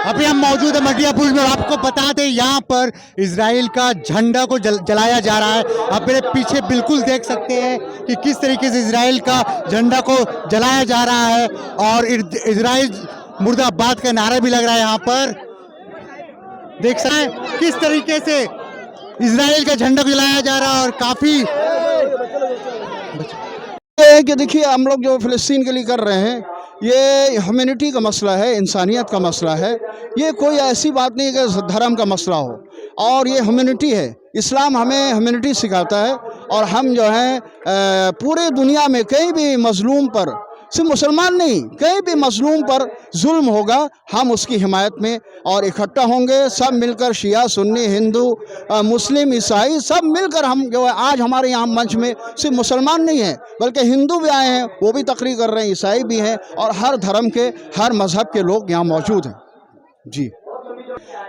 अभी हम मौजूद है मटियापुर में और आपको बता दें यहाँ पर इजराइल का झंडा को जलाया जा रहा है। आप मेरे पीछे बिल्कुल देख सकते हैं कि किस तरीके से इजराइल का झंडा को जलाया जा रहा है और इजराइल मुर्दाबाद का नारा भी लग रहा है। यहाँ पर देख सकते हैं किस तरीके से इजराइल का झंडा को जलाया जा रहा है और काफी कि देखिए हम लोग जो फ़लस्तीन के लिए कर रहे हैं ये ह्यूमैनिटी का मसला है, इंसानियत का मसला है। ये कोई ऐसी बात नहीं है कि धर्म का मसला हो और ये ह्यूमैनिटी है। इस्लाम हमें ह्यूमैनिटी सिखाता है और हम जो है पूरे दुनिया में कहीं भी मजलूम पर, सिर्फ मुसलमान नहीं, कहीं भी मजलूम पर जुल्म होगा हम उसकी हिमायत में और इकट्ठा होंगे सब मिलकर, शिया सुन्नी हिंदू मुस्लिम ईसाई सब मिलकर। हम जो है आज हमारे यहाँ मंच में सिर्फ मुसलमान नहीं है बल्कि हिंदू भी आए हैं, वो भी तकरीर कर रहे हैं, ईसाई भी हैं और हर धर्म के हर मज़हब के लोग यहाँ मौजूद हैं। जी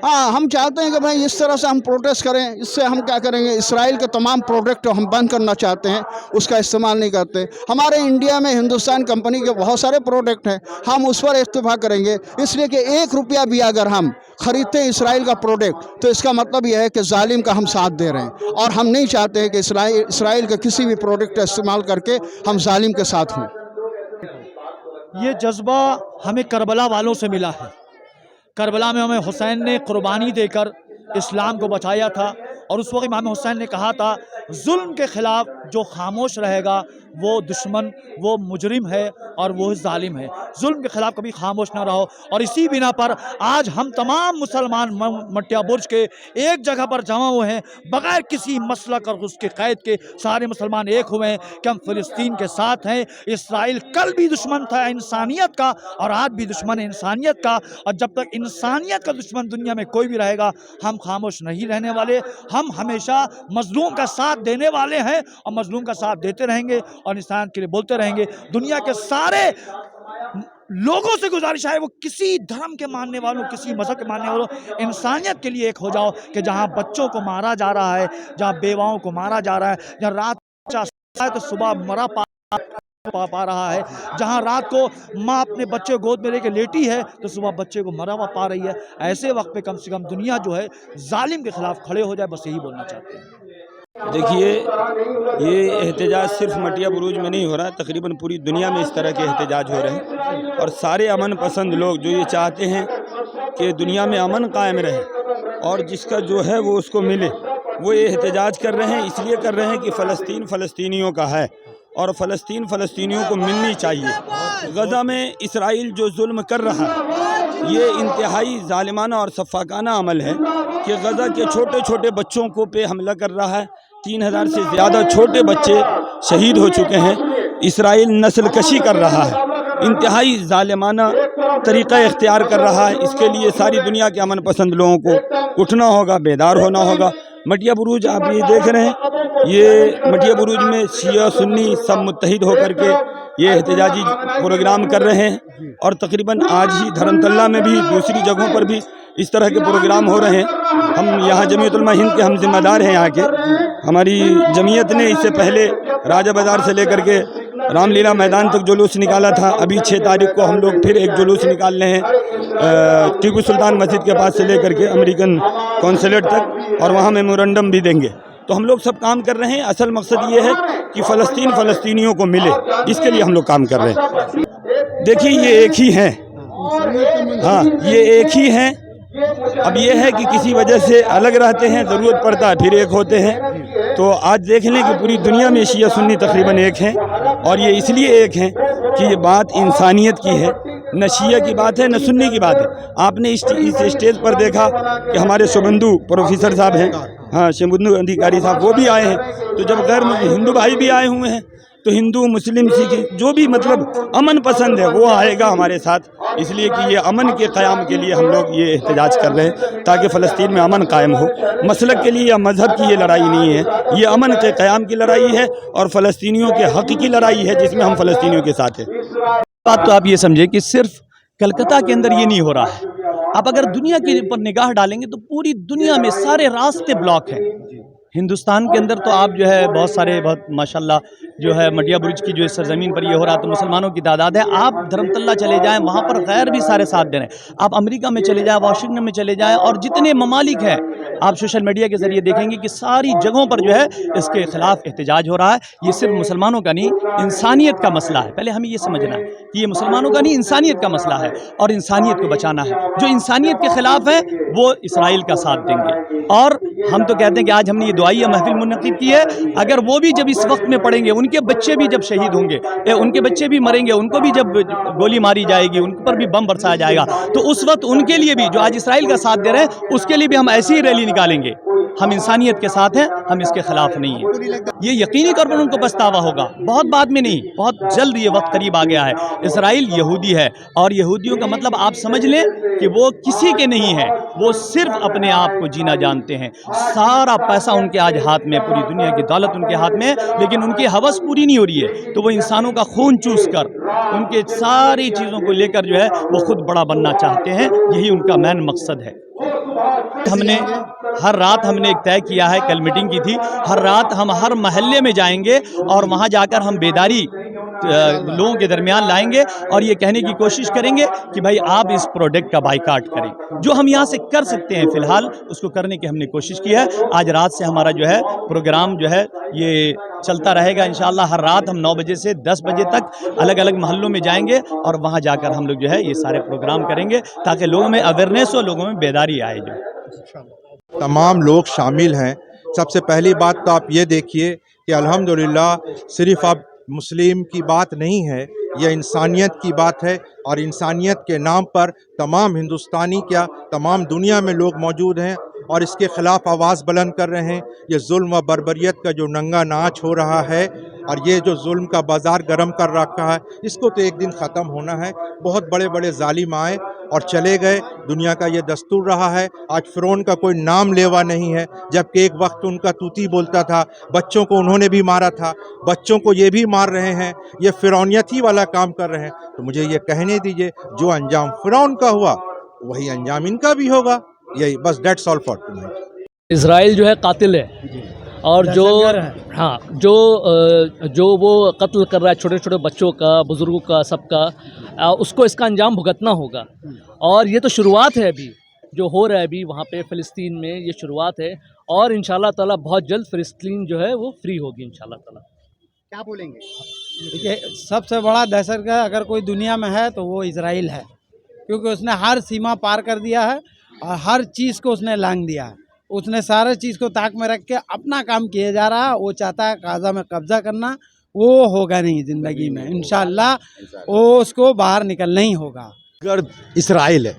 हाँ, हम चाहते हैं कि भाई इस तरह से हम प्रोटेस्ट करें। इससे हम क्या करेंगे, इसराइल के तमाम प्रोडक्ट हम बंद करना चाहते हैं, उसका इस्तेमाल नहीं करते। हमारे इंडिया में हिंदुस्तान कंपनी के बहुत सारे प्रोडक्ट हैं, हम उस पर इत्तेफाक करेंगे। इसलिए कि 1 रुपया भी अगर हम ख़रीदते हैं इसराइल का प्रोडक्ट तो इसका मतलब यह है कि जालिम का हम साथ दे रहे हैं और हम नहीं चाहते हैं कि इसराइल के किसी भी प्रोडक्ट का इस्तेमाल करके हम जालिम के साथ हों। ये जज्बा हमें करबला वालों से मिला है। करबला में हमें हुसैन ने कुर्बानी देकर इस्लाम को बचाया था और उस वक्त इमाम हुसैन ने कहा था जुल्म के ख़िलाफ़ जो खामोश रहेगा वो दुश्मन, वो मुजरिम है और वो जालिम है। जुल्म के ख़िलाफ़ कभी खामोश ना रहो। और इसी बिना पर आज हम तमाम मुसलमान मटिया बुर्ज के एक जगह पर जमा हुए हैं बग़ैर किसी मसलक और उसके क़ैद के। सारे मुसलमान एक हुए हैं कि हम फ़लस्तीन के साथ हैं। इसराइल कल भी दुश्मन था इंसानियत का और आज भी दुश्मन है इंसानियत का, और जब तक इंसानियत का दुश्मन दुनिया में कोई भी रहेगा हम खामोश नहीं रहने वाले। हम हमेशा मज़लूम का साथ देने वाले हैं और मज़लूम का साथ देते रहेंगे और इंसान के लिए बोलते रहेंगे। दुनिया के सारे लोगों से गुजारिश है, वो किसी धर्म के मानने वालों, किसी मज़हब के मानने वालों, इंसानियत के लिए एक हो जाओ कि जहाँ बच्चों को मारा जा रहा है, जहाँ बेवाओं को मारा जा रहा है, जहाँ रात तो सुबह मरा पा रहा है, जहाँ रात को माँ अपने बच्चे गोद में लेके लेटी है तो सुबह बच्चे को मरा हुआ पा रही है। ऐसे वक्त पे कम से कम दुनिया जो है जालिम के खिलाफ खड़े हो जाए, बस यही बोलना चाहते हैं। देखिए, ये एहतजाज सिर्फ मटिया बुरूज में नहीं हो रहा है, तकरीबन पूरी दुनिया में इस तरह के एहतजाज हो रहे हैं और सारे अमन पसंद लोग जो ये चाहते हैं कि दुनिया में अमन कायम रहे और जिसका जो है वो उसको मिले, वो ये एहतजाज कर रहे हैं। इसलिए कर रहे हैं कि फ़लस्तीन फ़लस्तीनियों का है और फ़लस्तीन फ़लस्तीनियों को मिलनी चाहिए। गज़ा में इसराइल जो जुल्म कर रहा है ये इंतहाई ज़ालिमाना और सफ़ाकाना अमल है कि गज़ा के छोटे छोटे बच्चों को पे हमला कर रहा है। 3000 से ज़्यादा छोटे बच्चे शहीद हो चुके हैं। इसराइल नस्ल कशी कर रहा है, इंतहाई ज़ालिमाना तरीक़ा इख्तियार कर रहा है। इसके लिए सारी दुनिया के अमन पसंद लोगों को उठना होगा, बेदार होना होगा। मटिया बुरूज आप ये देख रहे हैं, ये मटिया बुरूज में शिया सुन्नी सब मुत्तहिद होकर के ये एहतजाजी प्रोग्राम कर रहे हैं और तकरीबन आज ही धर्मतल्ला में भी दूसरी जगहों पर भी इस तरह के प्रोग्राम हो रहे हैं। हम यहाँ जमीयत उलमा हिंद के हम जिम्मेदार हैं यहाँ के। हमारी जमीयत ने इससे पहले राजा बाज़ार से लेकर के रामलीला मैदान तक जुलूस निकाला था। अभी 6 तारीख को हम लोग फिर एक जुलूस निकाल रहे हैं टीपू सुल्तान मस्जिद के पास से लेकर के अमेरिकन कौंसलेट तक, और वहाँ मेमोरेंडम भी देंगे। तो हम लोग सब काम कर रहे हैं। असल मकसद ये है कि फ़लस्तीन फ़लस्तीनियों को मिले, इसके लिए हम लोग काम कर रहे हैं। देखिए, ये एक ही हैं, हाँ ये एक ही हैं। अब ये है कि किसी वजह से अलग रहते हैं, ज़रूरत पड़ता है फिर एक होते हैं। तो आज देख लें कि पूरी दुनिया में शिया सुन्नी तकरीबन एक हैं और ये इसलिए एक हैं कि ये बात इंसानियत की है, न शिया की बात है न सुन्नी की बात है। आपने इस स्टेज पर देखा कि हमारे शुभेंदु प्रोफेसर साहब हैं, हाँ शुभेंदु अधिकारी साहब, वो भी आए हैं। तो जब गैर हिंदू भाई भी आए हुए हैं तो हिंदू मुस्लिम सिख जो भी मतलब अमन पसंद है वो आएगा हमारे साथ। इसलिए कि ये अमन के क़याम के लिए हम लोग ये एहतजाज कर रहे हैं ताकि फ़लस्तीन में अमन कायम हो। मसलक के लिए या मज़हब की ये लड़ाई नहीं है, ये अमन के क़याम की लड़ाई है और फ़लस्तीनियों के हक़ की लड़ाई है जिसमें हम फ़लस्तीनियों के साथ हैं। बात तो आप ये समझे कि सिर्फ कलकत्ता के अंदर ये नहीं हो रहा है। आप अगर दुनिया के ऊपर निगाह डालेंगे तो पूरी दुनिया में सारे रास्ते ब्लॉक हैं। हिंदुस्तान के अंदर तो आप जो है बहुत सारे बहुत माशाल्लाह जो है मटिया बुरुज की जो इस सरजमीन पर ये हो रहा तो मुसलमानों की तादाद है। आप धर्मतल्ला चले जाएं, वहाँ पर गैर भी सारे साथ दे रहे हैं। आप अमेरिका में चले जाएं, वाशिंगटन में चले जाएं, और जितने ममालिक हैं आप सोशल मीडिया के ज़रिए देखेंगे कि सारी जगहों पर जो है इसके ख़िलाफ़ एहतजाज हो रहा है। ये सिर्फ मुसलमानों का नहीं, इंसानियत का मसला है। पहले हमें ये समझना है कि ये मुसलमानों का नहीं, इंसानियत का मसला है, और इंसानियत को बचाना है। जो इंसानियत के ख़िलाफ़ है वो इसराइल का साथ देंगे। और हम तो कहते हैं कि आज हमने ये दुआइया महफिल मुनक़िद की है, अगर वो भी जब इस वक्त में पढ़ेंगे, उनके बच्चे भी जब शहीद होंगे, उनके बच्चे भी मरेंगे, उनको भी जब गोली मारी जाएगी, उन पर भी बम बरसाया जाएगा, तो उस वक्त उनके लिए भी जो आज इसराइल का साथ दे रहे हैं उसके लिए भी हम ऐसी ही रैली निकालेंगे। हम इंसानियत के साथ हैं, हम इसके खिलाफ नहीं हैं। ये यकीनी तौर पर उनको पछतावा होगा, बहुत बाद में नहीं, बहुत जल्द ये वक्त करीब आ गया है। इसराइल यहूदी है, और यहूदियों का मतलब आप समझ लें कि वो किसी के नहीं है, वो सिर्फ अपने आप को जीना जानते हैं। सारा पैसा उनके आज हाथ में, पूरी दुनिया की दौलत उनके हाथ में है, लेकिन उनकी हवस पूरी नहीं हो रही है, तो वो इंसानों का खून चूस कर उनके सारी चीज़ों को लेकर जो है वो खुद बड़ा बनना चाहते हैं। यही उनका मेन मकसद है। हमने हर रात हमने एक तय किया है, कल मीटिंग की थी, हर रात हम हर महल्ले में जाएंगे और वहाँ जाकर हम बेदारी लोगों के दरमियान लाएंगे और ये कहने की कोशिश करेंगे कि भाई आप इस प्रोडक्ट का बाइकाट करें। जो हम यहाँ से कर सकते हैं फ़िलहाल उसको करने की हमने कोशिश की है। आज रात से हमारा जो है प्रोग्राम जो है ये चलता रहेगा इंशाअल्लाह। हर रात हम 9 बजे से 10 बजे तक अलग अलग महल्लों में जाएंगे और वहाँ जाकर हम लोग जो है ये सारे प्रोग्राम करेंगे ताकि लोगों में अवेयरनेस हो, लोगों में बेदारी आए। जो तमाम लोग शामिल हैं। सबसे पहली बात तो आप ये देखिए कि अल्हम्दुलिल्लाह सिर्फ अब मुस्लिम की बात नहीं है, यह इंसानियत की बात है, और इंसानियत के नाम पर तमाम हिंदुस्तानी क्या तमाम दुनिया में लोग मौजूद हैं और इसके ख़िलाफ़ आवाज़ बुलंद कर रहे हैं। ये जुल्म व बर्बरियत का जो नंगा नाच हो रहा है और ये जो जुल्म का बाज़ार गर्म कर रखा है, इसको तो एक दिन ख़त्म होना है। बहुत बड़े बड़े जालिम आए और चले गए, दुनिया का ये दस्तूर रहा है। आज फ़िरौन का कोई नाम लेवा नहीं है, जबकि एक वक्त उनका तूती बोलता था। बच्चों को उन्होंने भी मारा था, बच्चों को ये भी मार रहे हैं, ये फ़िरौनियत ही वाला काम कर रहे हैं। तो मुझे ये कहने दीजिए, जो अंजाम फ़िरौन का हुआ वही अंजाम इनका भी होगा। यही बस, that's all for tonight. Israel जो है कातिल है, और जो वो कत्ल कर रहा है छोटे छोटे बच्चों का, बुज़ुर्गों का, सबका, उसको इसका अंजाम भुगतना होगा। और ये तो शुरुआत है, अभी जो हो रहा है अभी वहाँ पे फ़िलिस्तीन में, ये शुरुआत है। और इंशाल्लाह ताला बहुत जल्द फ़िलिस्तीन जो है वो फ्री होगी इंशाल्लाह ताला। क्या बोलेंगे? देखिए, सबसे बड़ा दहशतगर्द अगर कोई दुनिया में है तो वो इजराइल है, क्योंकि उसने हर सीमा पार कर दिया है और हर चीज़ को उसने लांघ दिया है। उसने सारे चीज़ को ताक में रख के अपना काम किया जा रहा है। वो चाहता है गाज़ा में कब्ज़ा करना, वो होगा नहीं ज़िंदगी में इंशाअल्लाह, वो उसको बाहर निकलना ही होगा। अगर इसराइल है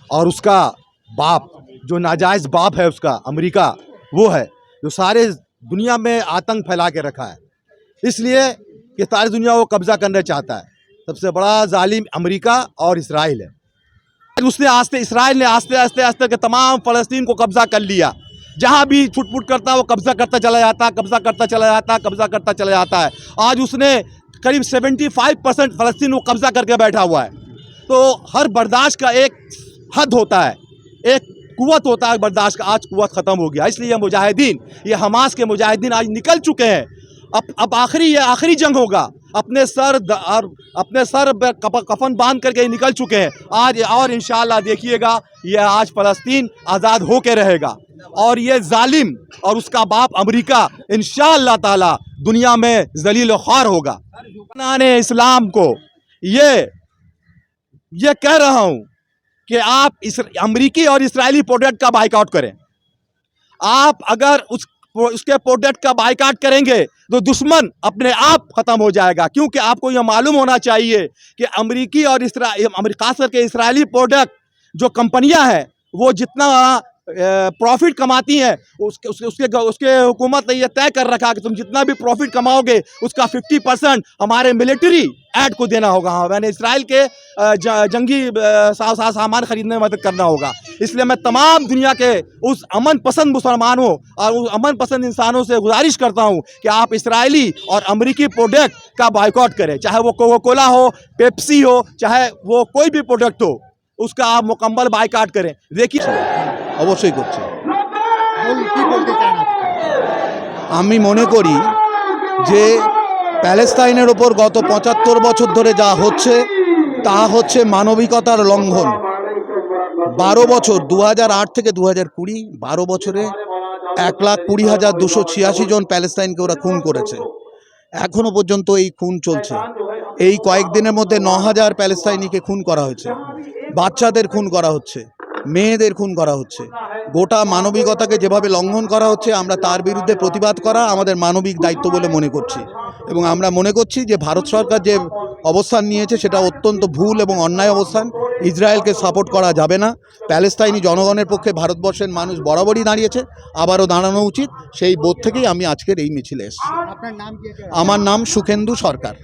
और उसका बाप जो नाजायज़ बाप है उसका अमेरिका, वो है जो सारे दुनिया में आतंक फैला के रखा है, इसलिए कि सारी दुनिया वो कब्ज़ा करना चाहता है। सबसे बड़ा जालिम अमेरिका और इसराइल है। उसने इसराइल ने आस्ते के तमाम फ़लस्तीन को कब्ज़ा कर लिया। जहाँ भी फुट करता है वो कब्ज़ा करता चला जाता है, कब्ज़ा करता चला जाता है, कब्ज़ा करता चला जाता है। आज उसने करीब 75% फ़लस्तीन को कब्ज़ा करके बैठा हुआ है। तो हर बर्दाश्त का एक हद होता है, एक कुव्वत होता है बर्दाश्त का। आज कुव्वत ख़त्म हो गया, इसलिए मुजाहिदीन, ये हमास के मुजाहिदीन आज निकल चुके हैं। अब आखिरी जंग होगा। अपने सर पर कफन बांध करके निकल चुके हैं आज। और इंशाअल्लाह देखिएगा, ये आज फ़लस्तीन आज़ाद होके रहेगा और ये जालिम और उसका बाप अमेरिका इंशाअल्लाह ताला दुनिया में ज़लील व ख़ार होगा। नाने इस्लाम को ये कह रहा हूँ कि आप अमेरिकी और इस्राएली प्रोडक्ट का बाइकआउट करें। आप अगर उसके प्रोडक्ट का बाइकाट करेंगे तो दुश्मन अपने आप ख़त्म हो जाएगा। क्योंकि आपको यह मालूम होना चाहिए कि अमेरिकी और खास करके इसराइली प्रोडक्ट जो कंपनियां हैं वो जितना प्रॉफिट कमाती हैं उसके हुकूमत ने यह तय कर रखा कि तुम जितना भी प्रॉफिट कमाओगे उसका 50% हमारे मिलिट्री ऐड को देना होगा। हाँ, मैंने इसराइल के जंगी सामान खरीदने में मदद करना होगा। इसलिए मैं तमाम दुनिया के उस अमन पसंद मुसलमानों और उस अमन पसंद इंसानों से गुजारिश करता हूँ कि आप इसराइली और अमेरिकी प्रोडक्ट का बाइकआउट करें, चाहे वो कोका कोला हो, पेप्सी हो, चाहे वो कोई भी प्रोडक्ट हो, उसका आप मुकम्मल बाइकआउट करें। देखिए অবশ্যই করছে। কি বলতে চান আপনি? আমি মনে করি যে প্যালেস্তাইনের ওপর গত ৭৫ বছর ধরে যা হচ্ছে তা হচ্ছে মানবিকতার লঙ্ঘন। 12 বছর 2008 থেকে 2020 12 বছরে 1,20,286 জন প্যালেস্তাইনকে ওরা খুন করেছে। এখনো পর্যন্ত এই খুন চলছে। এই কয়েকদিনের মধ্যে 9,000 প্যালেস্তাইনিকে খুন করা হয়েছে, বাচ্চাদের খুন করা হচ্ছে, মেয়েদের খুন করা হচ্ছে। গোটা মানবিকতাকে যেভাবে লঙ্ঘন করা হচ্ছে, আমরা তার বিরুদ্ধে প্রতিবাদ করা আমাদের মানবিক দায়িত্ব বলে মনে করছি। এবং আমরা মনে করছি যে ভারত সরকার যে অবস্থান নিয়েছে সেটা অত্যন্ত ভুল এবং অন্যায় অবস্থান। ইসরায়েলকে সাপোর্ট করা যাবে না। প্যালেস্তাইনি জনগণের পক্ষে ভারতবর্ষের মানুষ বরাবরই দাঁড়িয়েছে, আবারও দাঁড়ানো উচিত। সেই বোধ থেকেই আমি আজকের এই মিছিলে এসেছি। আপনার নাম কি? আমার নাম সুখেন্দু সরকার।